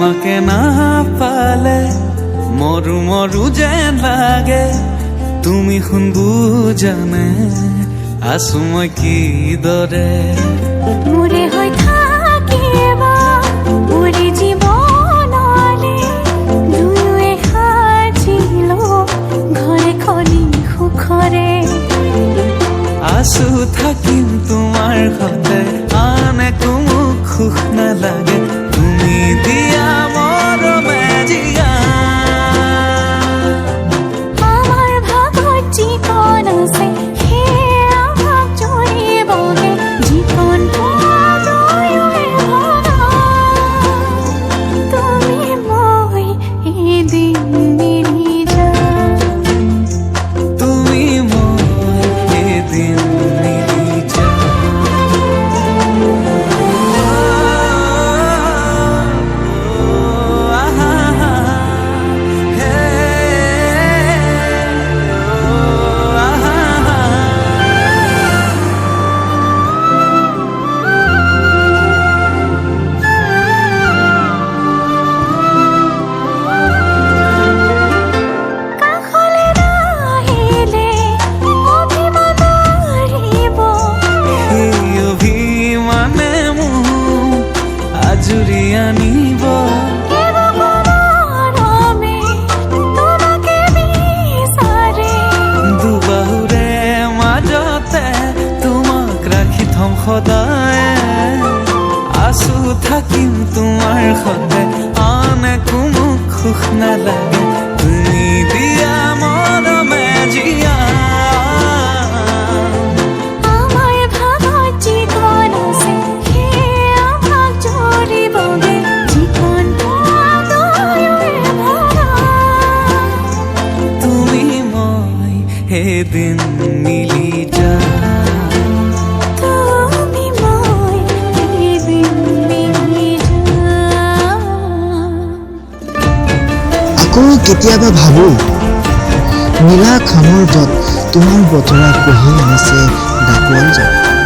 তোমাকে না পালে মৰু মৰু যেন লাগে তুমি শুন বুজানে আছো মই কিদৰে মোৰে হৈ থাকিবা মোৰে জীৱনলে দুয়োৱে সাজিলো ঘৰে খনি সুখৰে আছো থাকিম তোমাৰ সতে আন একো মোক সুখ নালাগে তুমি দিয়া মৰমে জিয়া আমাৰ ভাগত যিকণ আছে সেয়া ভাগ জৰিবগে যিকণ দুয়োৱে ভগা তুমি মই এদিন মিলি যাম তুমি মই এদিন মিলি কাষলৈ নাহিলে অভিমান আহিব সেই অভিমানে মোক আজৰি আনিব মৰমে তোমাকে বিচাৰে দুবাহুৰে মাজতে তোমাক ৰাখি থম সদায় আছো থাকিম তোমাৰ সতে আন একো মোক সুখ নালাগে তুমি দিয়া মৰমে জিয়া আমাৰ ভাগত যিকণ আছে সেয়া ভাগ জৰিবগে যিকণ দুয়োৱে ভগা তুমি মই এদিন মিলি যাম তুমি মই এদিন মিলি যাম আকৌ কেতিয়াবা ভাবোঁ নীলা খামৰ য'ত তোমাৰ বতৰা কঢ়িয়াই আনিছে ডাকুৱাল য'ত